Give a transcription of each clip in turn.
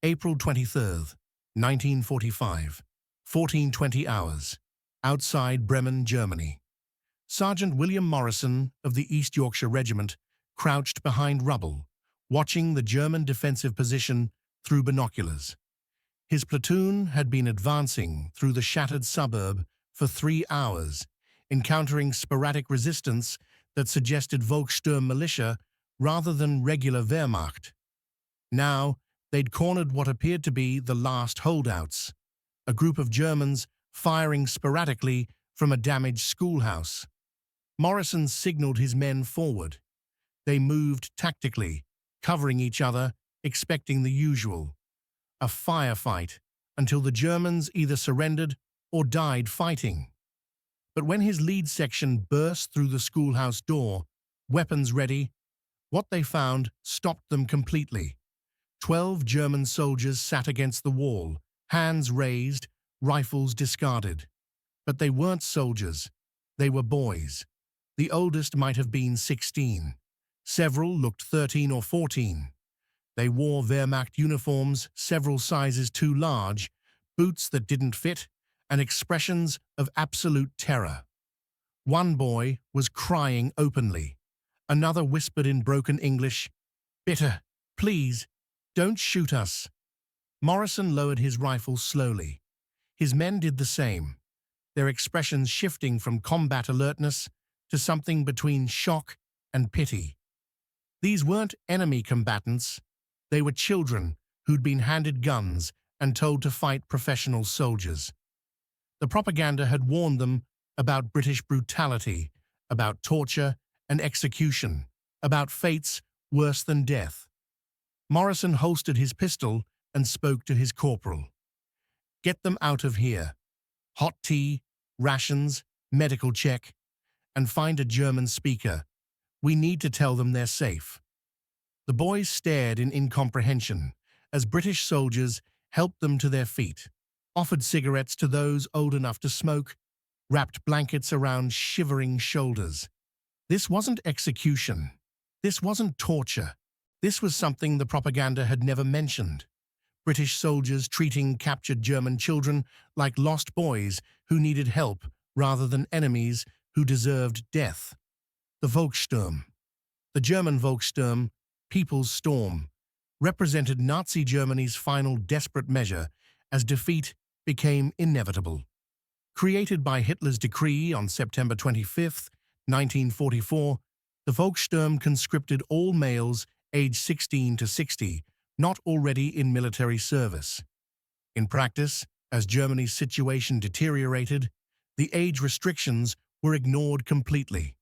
April 23rd, 1945, 14:20 hours, outside Bremen, Germany. Sergeant William Morrison of the East Yorkshire Regiment crouched behind rubble, watching the German defensive position through binoculars. His platoon had been advancing through the shattered suburb for 3 hours, encountering sporadic resistance that suggested Volkssturm militia rather than regular Wehrmacht. Now, they'd cornered what appeared to be the last holdouts, a group of Germans firing sporadically from a damaged schoolhouse. Morrison signaled his men forward. They moved tactically, covering each other, expecting the usual. A firefight, until the Germans either surrendered or died fighting. But when his lead section burst through the schoolhouse door, weapons ready, what they found stopped them completely. 12 German soldiers sat against the wall, hands raised, rifles discarded. But they weren't soldiers. They were boys. The oldest might have been 16. Several looked 13 or 14. They wore Wehrmacht uniforms several sizes too large, boots that didn't fit, and expressions of absolute terror. One boy was crying openly. Another whispered in broken English, "Bitte, please, don't shoot us." Morrison lowered his rifle slowly. His men did the same, their expressions shifting from combat alertness to something between shock and pity. These weren't enemy combatants. They were children who'd been handed guns and told to fight professional soldiers. The propaganda had warned them about British brutality, about torture and execution, about fates worse than death. Morrison holstered his pistol and spoke to his corporal. "Get them out of here. Hot tea, rations, medical check, and find a German speaker. We need to tell them they're safe." The boys stared in incomprehension as British soldiers helped them to their feet, offered cigarettes to those old enough to smoke, wrapped blankets around shivering shoulders. This wasn't execution. This wasn't torture. This was something the propaganda had never mentioned. British soldiers treating captured German children like lost boys who needed help rather than enemies who deserved death. The Volkssturm, the German Volkssturm, People's Storm, represented Nazi Germany's final desperate measure as defeat became inevitable. Created by Hitler's decree on September 25, 1944, the Volkssturm conscripted all males aged 16 to 60, not already in military service. In practice, as Germany's situation deteriorated, the age restrictions were ignored completely.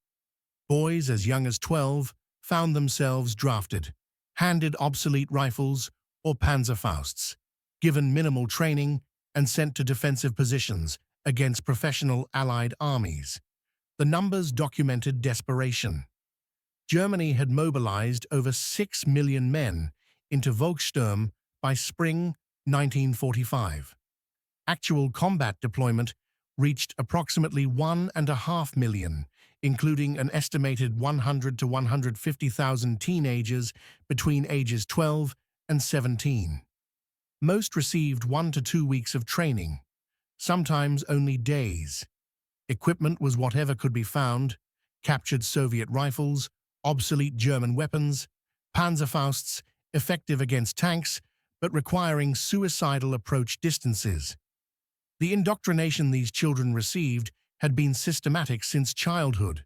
Boys as young as 12 found themselves drafted, handed obsolete rifles or Panzerfausts, given minimal training and sent to defensive positions against professional Allied armies. The numbers documented desperation. Germany had mobilized over 6 million men into Volkssturm by spring 1945. Actual combat deployment reached approximately 1.5 million, including an estimated 100 to 150,000 teenagers between ages 12 and 17. Most received 1 to 2 weeks of training, sometimes only days. Equipment was whatever could be found: captured Soviet rifles, obsolete German weapons, Panzerfausts effective against tanks but requiring suicidal approach distances. The indoctrination these children received had been systematic since childhood.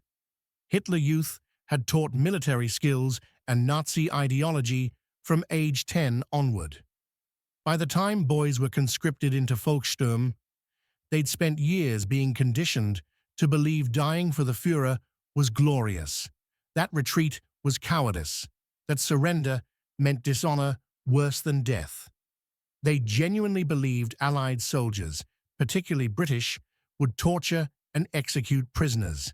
Hitler Youth had taught military skills and Nazi ideology from age 10 onward. By the time boys were conscripted into Volkssturm, they'd spent years being conditioned to believe dying for the Führer was glorious, that retreat was cowardice, that surrender meant dishonor worse than death. They genuinely believed Allied soldiers, particularly British, would torture and execute prisoners.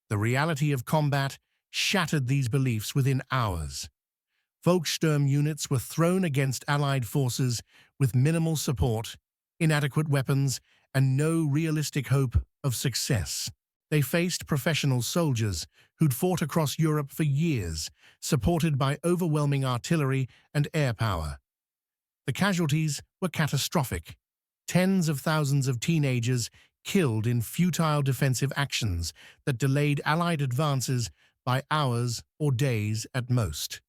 The reality of combat shattered these beliefs within hours. Volkssturm units were thrown against Allied forces with minimal support, inadequate weapons, and no realistic hope of success. They faced professional soldiers who'd fought across Europe for years, supported by overwhelming artillery and air power. The casualties were catastrophic. Tens of thousands of teenagers killed in futile defensive actions that delayed Allied advances by hours or days at most.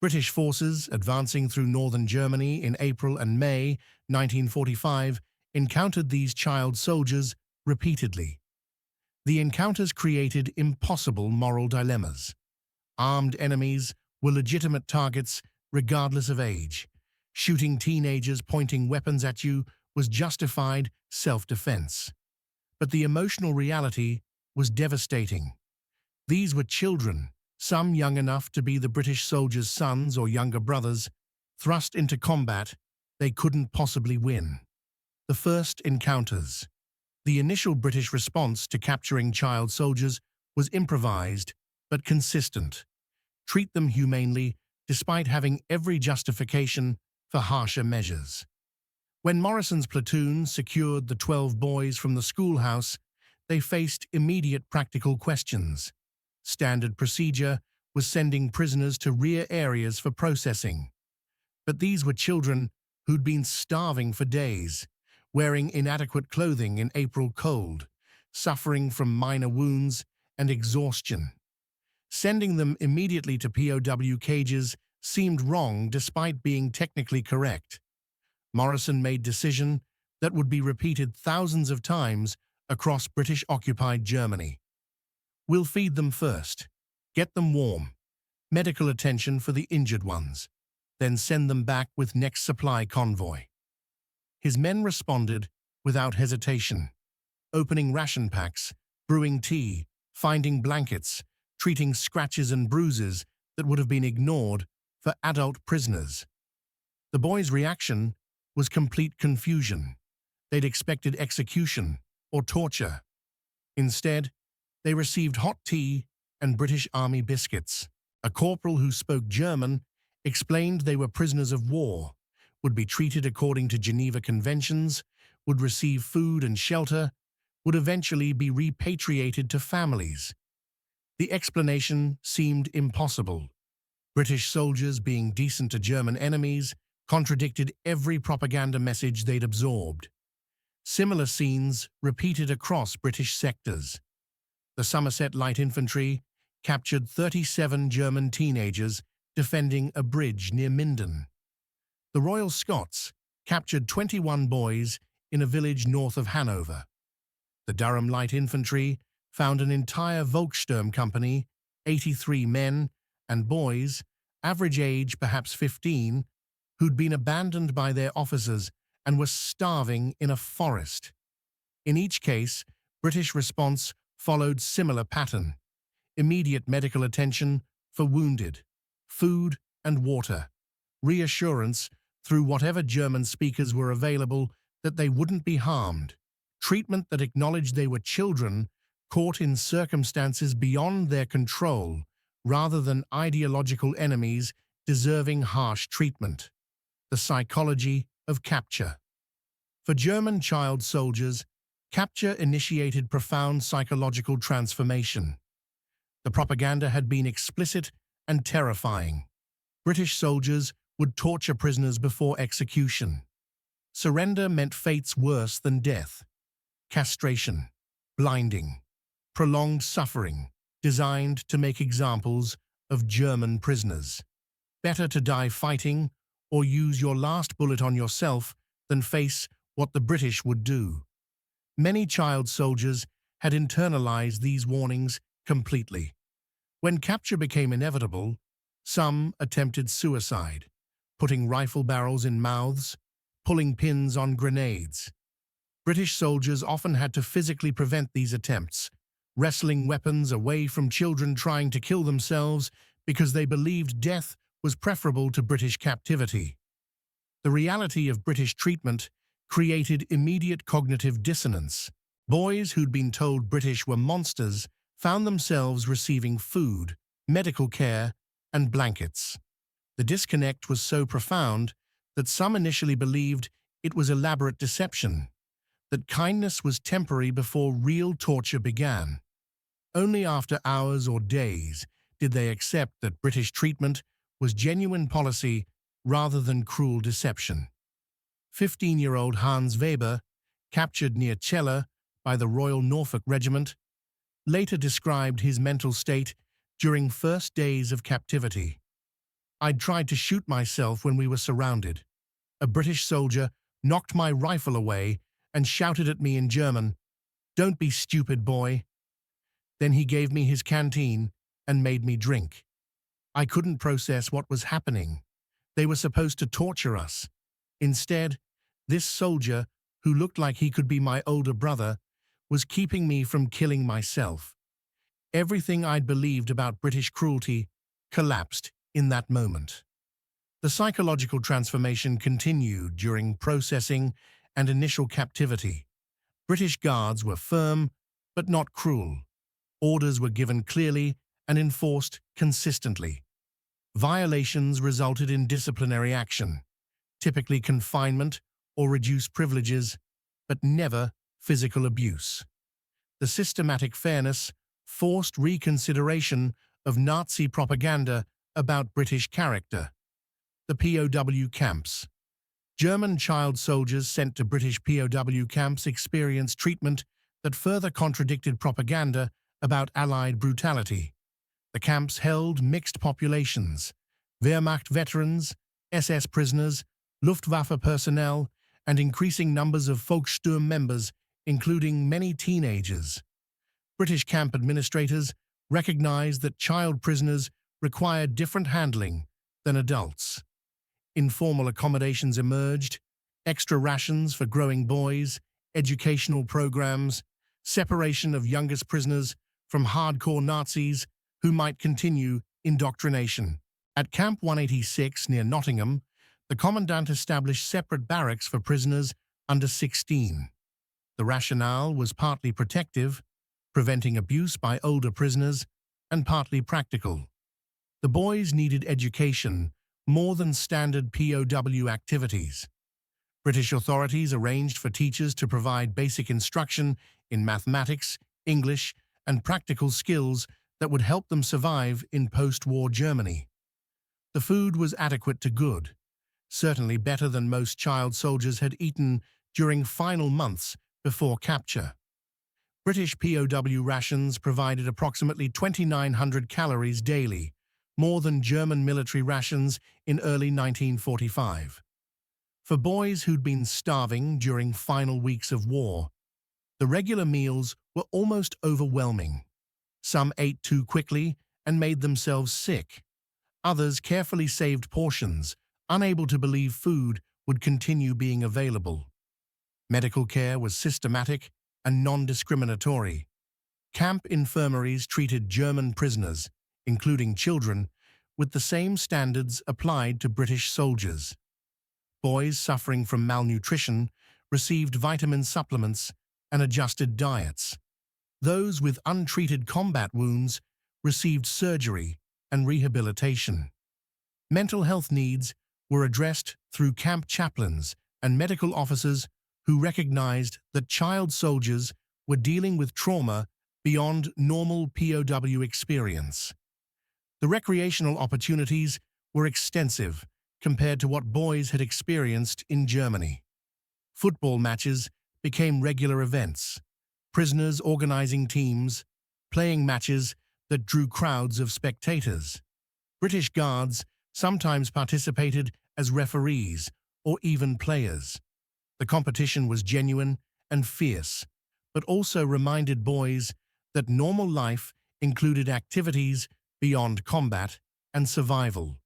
British forces, advancing through northern Germany in April and May 1945, encountered these child soldiers repeatedly. The encounters created impossible moral dilemmas. Armed enemies were legitimate targets regardless of age. Shooting teenagers pointing weapons at you was justified self-defense. But the emotional reality was devastating. These were children, some young enough to be the British soldiers' sons or younger brothers, thrust into combat they couldn't possibly win. The first encounters. The initial British response to capturing child soldiers was improvised but consistent. Treat them humanely despite having every justification for harsher measures. When Morrison's platoon secured the 12 boys from the schoolhouse, they faced immediate practical questions. Standard procedure was sending prisoners to rear areas for processing. But these were children who'd been starving for days, wearing inadequate clothing in April cold, suffering from minor wounds and exhaustion. Sending them immediately to POW cages seemed wrong despite being technically correct. Morrison made decision that would be repeated thousands of times across British-occupied Germany. We'll feed them first, get them warm, medical attention for the injured ones, then send them back with next supply convoy. His men responded without hesitation, opening ration packs, brewing tea, finding blankets, treating scratches and bruises that would have been ignored for adult prisoners. The boys' reaction was complete confusion. They'd expected execution or torture. Instead, they received hot tea and British Army biscuits. A corporal who spoke German explained they were prisoners of war, would be treated according to Geneva Conventions, would receive food and shelter, would eventually be repatriated to families. The explanation seemed impossible. British soldiers, being decent to German enemies, contradicted every propaganda message they'd absorbed. Similar scenes repeated across British sectors. The Somerset Light Infantry captured 37 German teenagers defending a bridge near Minden. The Royal Scots captured 21 boys in a village north of Hanover. The Durham Light Infantry found an entire Volkssturm company, 83 men and boys, average age perhaps 15, who'd been abandoned by their officers and were starving in a forest. In each case, British response followed similar pattern: immediate medical attention for wounded, food and water, reassurance through whatever German speakers were available that they wouldn't be harmed, treatment that acknowledged they were children caught in circumstances beyond their control rather than ideological enemies deserving harsh treatment. The psychology of capture. For German child soldiers, capture initiated profound psychological transformation. The propaganda had been explicit and terrifying. British soldiers would torture prisoners before execution. Surrender meant fates worse than death. Castration, blinding, prolonged suffering, designed to make examples of German prisoners. Better to die fighting or use your last bullet on yourself than face what the British would do. Many child soldiers had internalized these warnings completely. When capture became inevitable, some attempted suicide, putting rifle barrels in mouths, pulling pins on grenades. British soldiers often had to physically prevent these attempts, wresting weapons away from children trying to kill themselves because they believed death was preferable to British captivity. The reality of British treatment created immediate cognitive dissonance. Boys who'd been told British were monsters found themselves receiving food, medical care, and blankets. The disconnect was so profound that some initially believed it was elaborate deception, that kindness was temporary before real torture began. Only after hours or days did they accept that British treatment was genuine policy rather than cruel deception. 15-year-old Hans Weber, captured near Celle by the Royal Norfolk Regiment, later described his mental state during first days of captivity. "I'd tried to shoot myself when we were surrounded. A British soldier knocked my rifle away and shouted at me in German, 'Don't be stupid, boy.' Then he gave me his canteen and made me drink. I couldn't process what was happening. They were supposed to torture us. Instead, this soldier, who looked like he could be my older brother, was keeping me from killing myself. Everything I'd believed about British cruelty collapsed in that moment." The psychological transformation continued during processing and initial captivity. British guards were firm, but not cruel. Orders were given clearly and enforced consistently. Violations resulted in disciplinary action, typically confinement or reduced privileges, but never physical abuse. The systematic fairness forced reconsideration of Nazi propaganda about British character. The POW camps. German child soldiers sent to British POW camps experienced treatment that further contradicted propaganda about Allied brutality. The camps held mixed populations: Wehrmacht veterans, SS prisoners, Luftwaffe personnel, and increasing numbers of Volkssturm members, including many teenagers. British camp administrators recognized that child prisoners required different handling than adults. Informal accommodations emerged: extra rations for growing boys, educational programs, separation of youngest prisoners from hardcore Nazis who might continue indoctrination. At Camp 186 near Nottingham, the commandant established separate barracks for prisoners under 16. The rationale was partly protective, preventing abuse by older prisoners, and partly practical. The boys needed education more than standard POW activities. British authorities arranged for teachers to provide basic instruction in mathematics, English, and practical skills that would help them survive in post-war Germany. The food was adequate to good, certainly better than most child soldiers had eaten during final months before capture. British POW rations provided approximately 2,900 calories daily, more than German military rations in early 1945. For boys who'd been starving during final weeks of war, the regular meals were almost overwhelming. Some ate too quickly and made themselves sick. Others carefully saved portions, unable to believe food would continue being available. Medical care was systematic and non-discriminatory. Camp infirmaries treated German prisoners, including children, with the same standards applied to British soldiers. Boys suffering from malnutrition received vitamin supplements and adjusted diets. Those with untreated combat wounds received surgery and rehabilitation. Mental health needs were addressed through camp chaplains and medical officers who recognized that child soldiers were dealing with trauma beyond normal POW experience. The recreational opportunities were extensive compared to what boys had experienced in Germany. Football matches became regular events, prisoners organizing teams, playing matches that drew crowds of spectators. British guards sometimes participated as referees or even players. The competition was genuine and fierce, but also reminded boys that normal life included activities beyond combat and survival.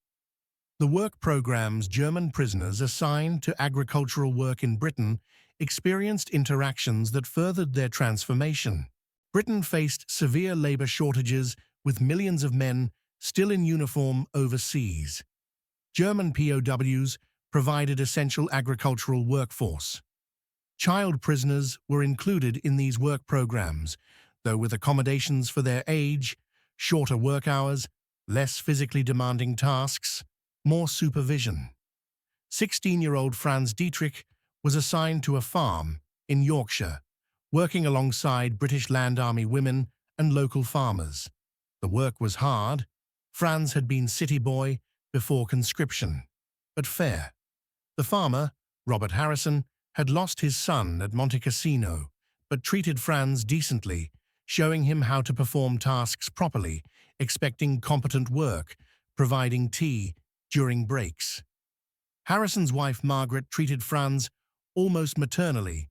The work programs German prisoners assigned to agricultural work in Britain experienced interactions that furthered their transformation. Britain faced severe labor shortages with millions of men still in uniform overseas. German POWs provided essential agricultural workforce. Child prisoners were included in these work programs, though with accommodations for their age, shorter work hours, less physically demanding tasks, more supervision. 16-year-old Franz Dietrich was assigned to a farm in Yorkshire, working alongside British Land Army women and local farmers. The work was hard. Franz had been city boy before conscription, but fair. The farmer, Robert Harrison, had lost his son at Monte Cassino, but treated Franz decently, showing him how to perform tasks properly, expecting competent work, providing tea during breaks. Harrison's wife Margaret treated Franz almost maternally,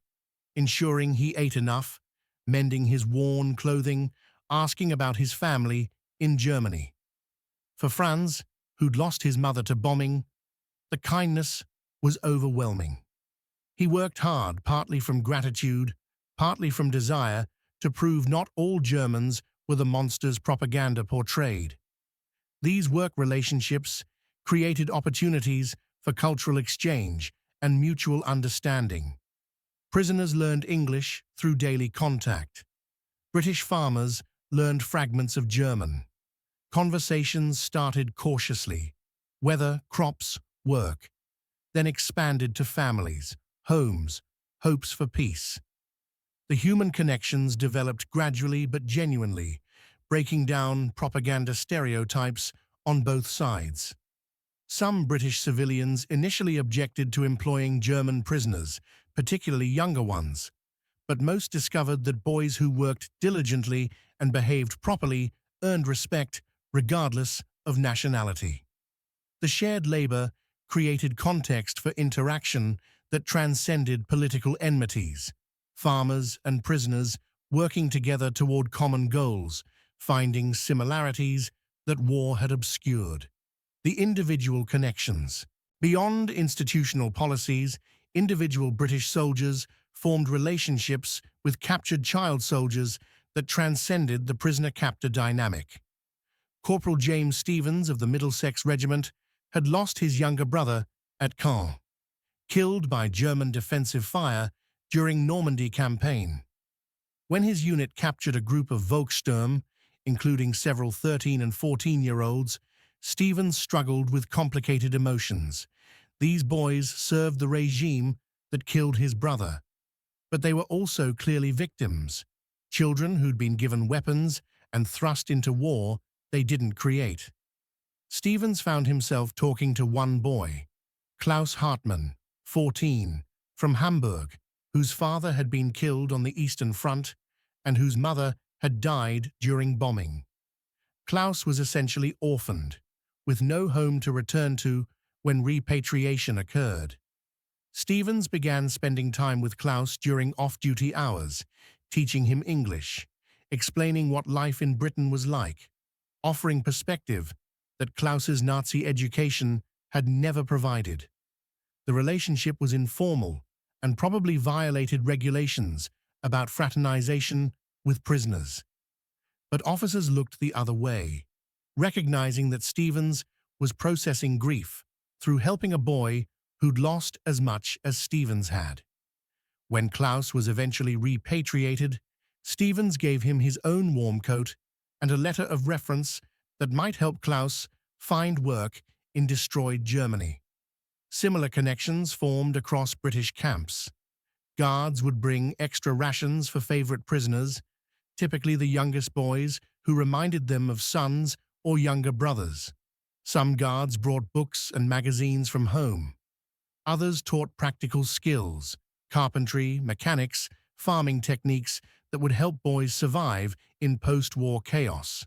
ensuring he ate enough, mending his worn clothing, asking about his family in Germany. For Franz, who'd lost his mother to bombing, the kindness was overwhelming. He worked hard, partly from gratitude, partly from desire, to prove not all Germans were the monsters propaganda portrayed. These work relationships created opportunities for cultural exchange and mutual understanding. Prisoners learned English through daily contact. British farmers learned fragments of German. Conversations started cautiously: weather, crops, work, then expanded to families, homes, hopes for peace. The human connections developed gradually but genuinely, breaking down propaganda stereotypes on both sides. Some British civilians initially objected to employing German prisoners, particularly younger ones, but most discovered that boys who worked diligently and behaved properly earned respect regardless of nationality. The shared labor created context for interaction that transcended political enmities. Farmers and prisoners working together toward common goals, finding similarities that war had obscured. The individual connections. Beyond institutional policies, individual British soldiers formed relationships with captured child soldiers that transcended the prisoner-captor dynamic. Corporal James Stevens of the Middlesex Regiment had lost his younger brother at Caen, killed by German defensive fire during Normandy campaign. When his unit captured a group of Volkssturm, including several 13- and 14-year-olds, Stevens struggled with complicated emotions. These boys served the regime that killed his brother, but they were also clearly victims, children who'd been given weapons and thrust into war they didn't create. Stevens found himself talking to one boy, Klaus Hartmann, 14, from Hamburg, whose father had been killed on the Eastern Front and whose mother had died during bombing. Klaus was essentially orphaned, with no home to return to when repatriation occurred. Stevens began spending time with Klaus during off-duty hours, teaching him English, explaining what life in Britain was like, offering perspective that Klaus's Nazi education had never provided. The relationship was informal and probably violated regulations about fraternization with prisoners. But officers looked the other way, recognizing that Stevens was processing grief through helping a boy who'd lost as much as Stevens had. When Klaus was eventually repatriated, Stevens gave him his own warm coat and a letter of reference that might help Klaus find work in destroyed Germany. Similar connections formed across British camps. Guards would bring extra rations for favorite prisoners, typically the youngest boys, who reminded them of sons or younger brothers. Some guards brought books and magazines from home. Others taught practical skills, carpentry, mechanics, farming techniques that would help boys survive in post-war chaos.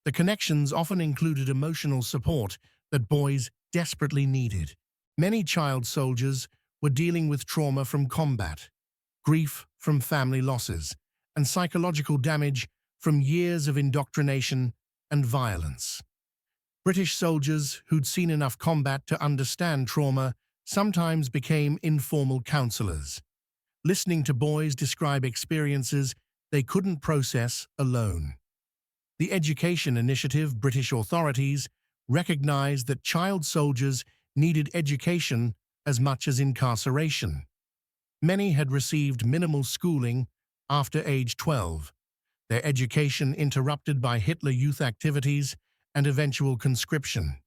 The connections often included emotional support that boys desperately needed. Many child soldiers were dealing with trauma from combat, grief from family losses, and psychological damage from years of indoctrination and violence. British soldiers who'd seen enough combat to understand trauma sometimes became informal counselors, listening to boys describe experiences they couldn't process alone. The Education Initiative British authorities recognized that child soldiers needed education as much as incarceration. Many had received minimal schooling after age 12, their education interrupted by Hitler Youth activities and eventual conscription.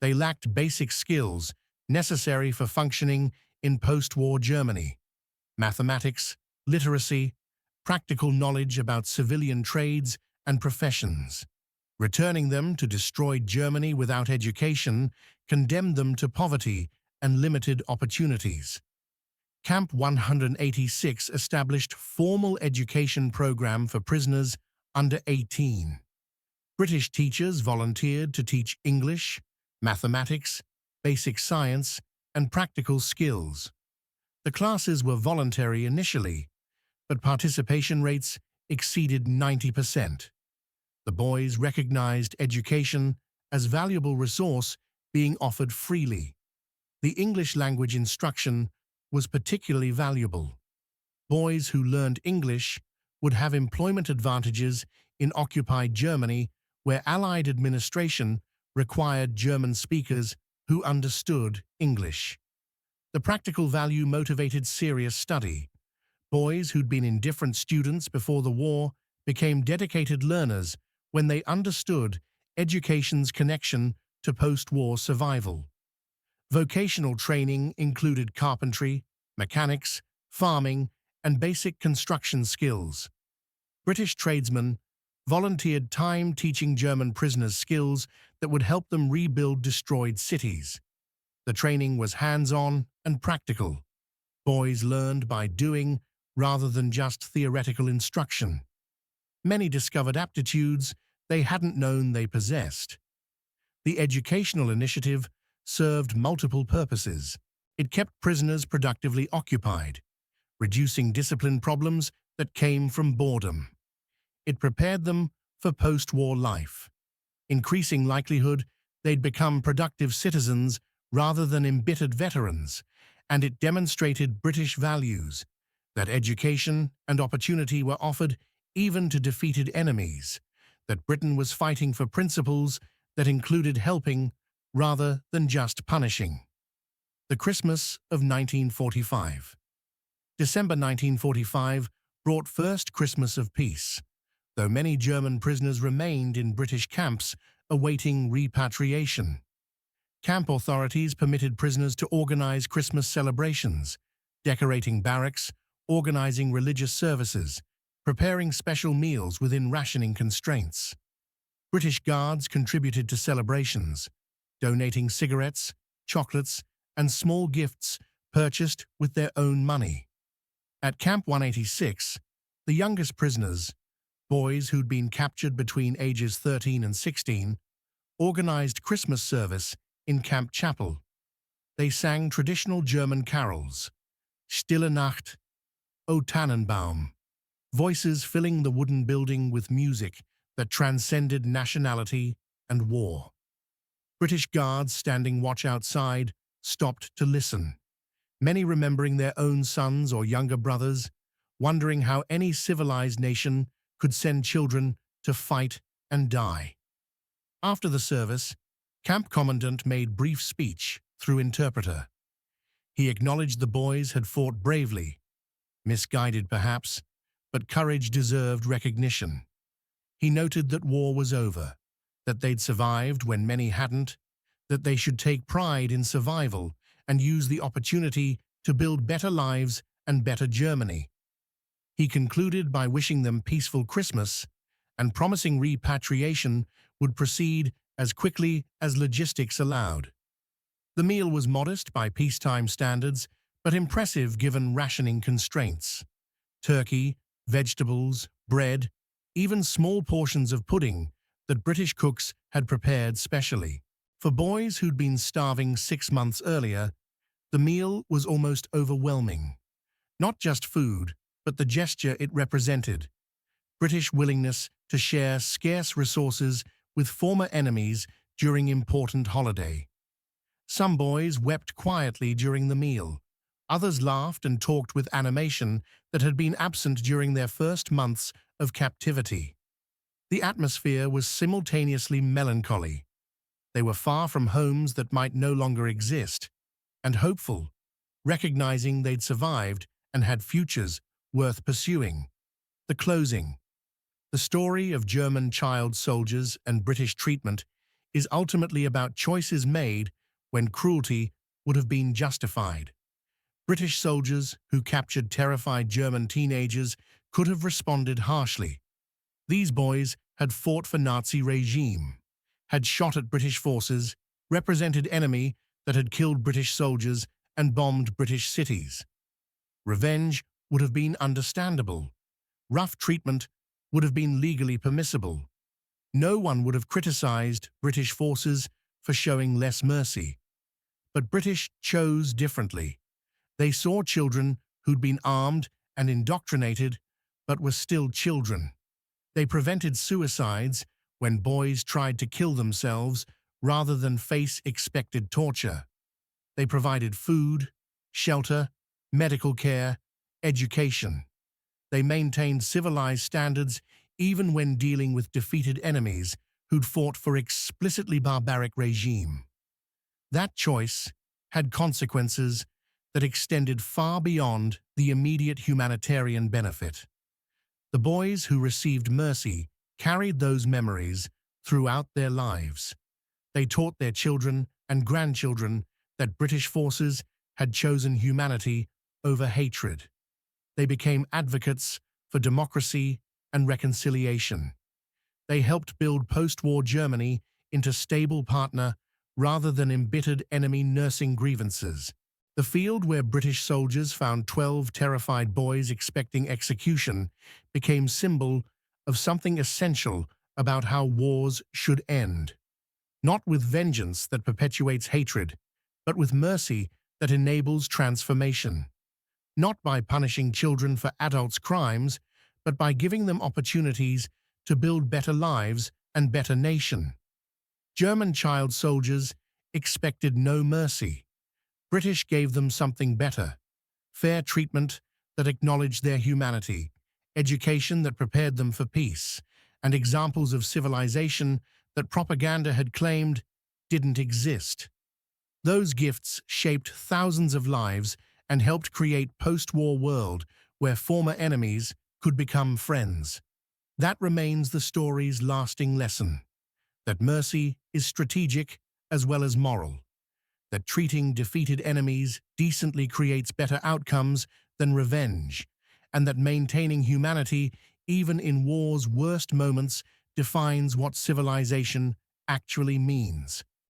They lacked basic skills necessary for functioning in post-war Germany: mathematics, literacy, practical knowledge about civilian trades and professions. Returning them to destroyed Germany without education condemned them to poverty and limited opportunities. Camp 186 established formal education program for prisoners under 18. British teachers volunteered to teach English, mathematics, basic science, and practical skills. The classes were voluntary initially, but participation rates exceeded 90%. The boys recognized education as a valuable resource being offered freely. The English language instruction was particularly valuable. Boys who learned English would have employment advantages in occupied Germany, where Allied administration required German speakers who understood English. The practical value motivated serious study. Boys who'd been indifferent students before the war became dedicated learners when they understood education's connection to post-war survival. Vocational training included carpentry, mechanics, farming, and basic construction skills. British tradesmen volunteered time teaching German prisoners skills that would help them rebuild destroyed cities. The training was hands-on and practical. Boys learned by doing rather than just theoretical instruction. Many discovered aptitudes they hadn't known they possessed. The educational initiative served multiple purposes. It kept prisoners productively occupied, reducing discipline problems that came from boredom. It prepared them for post-war life, increasing likelihood they'd become productive citizens rather than embittered veterans, and it demonstrated British values, that education and opportunity were offered even to defeated enemies, that Britain was fighting for principles that included helping rather than just punishing. The Christmas of 1945. December 1945 brought first Christmas of peace, though many German prisoners remained in British camps awaiting repatriation. Camp authorities permitted prisoners to organize Christmas celebrations, decorating barracks, organizing religious services, preparing special meals within rationing constraints. British guards contributed to celebrations, donating cigarettes, chocolates, and small gifts purchased with their own money. At Camp 186, the youngest prisoners, boys who'd been captured between ages 13 and 16, organized Christmas service in Camp Chapel. They sang traditional German carols, Stille Nacht, O Tannenbaum, voices filling the wooden building with music that transcended nationality and war. British guards standing watch outside stopped to listen, many remembering their own sons or younger brothers, wondering how any civilized nation could send children to fight and die. After the service, Camp Commandant made brief speech through interpreter. He acknowledged the boys had fought bravely, misguided perhaps, but courage deserved recognition. He noted that war was over, that they'd survived when many hadn't, that they should take pride in survival and use the opportunity to build better lives and better Germany. He concluded by wishing them peaceful Christmas and promising repatriation would proceed as quickly as logistics allowed. The meal was modest by peacetime standards, but impressive given rationing constraints. Turkey, vegetables, bread, even small portions of pudding that British cooks had prepared specially. For boys who'd been starving 6 months earlier, the meal was almost overwhelming. Not just food, but the gesture it represented. British willingness to share scarce resources with former enemies during important holiday. Some boys wept quietly during the meal. Others laughed and talked with animation that had been absent during their first months of captivity. The atmosphere was simultaneously melancholy. They were far from homes that might no longer exist, and hopeful, recognizing they'd survived and had futures worth pursuing. The closing. The story of German child soldiers and British treatment is ultimately about choices made when cruelty would have been justified. British soldiers who captured terrified German teenagers could have responded harshly. These boys had fought for Nazi regime, had shot at British forces, represented enemy that had killed British soldiers and bombed British cities. Revenge would have been understandable. Rough treatment would have been legally permissible. No one would have criticized British forces for showing less mercy. But British chose differently. They saw children who'd been armed and indoctrinated, but were still children. They prevented suicides when boys tried to kill themselves rather than face expected torture. They provided food, shelter, medical care, education. They maintained civilized standards even when dealing with defeated enemies who'd fought for explicitly barbaric regime. That choice had consequences that extended far beyond the immediate humanitarian benefit. The boys who received mercy carried those memories throughout their lives. They taught their children and grandchildren that British forces had chosen humanity over hatred. They became advocates for democracy and reconciliation. They helped build post-war Germany into stable partner rather than embittered enemy nursing grievances. The field where British soldiers found 12 terrified boys expecting execution became symbol of something essential about how wars should end. Not with vengeance that perpetuates hatred, but with mercy that enables transformation. Not by punishing children for adults' crimes, but by giving them opportunities to build better lives and better nation. German child soldiers expected no mercy. British gave them something better: fair treatment that acknowledged their humanity, education that prepared them for peace, and examples of civilization that propaganda had claimed didn't exist. Those gifts shaped thousands of lives and helped create post-war world where former enemies could become friends. That remains the story's lasting lesson: that mercy is strategic as well as moral, that treating defeated enemies decently creates better outcomes than revenge, and that maintaining humanity even in war's worst moments defines what civilization actually means.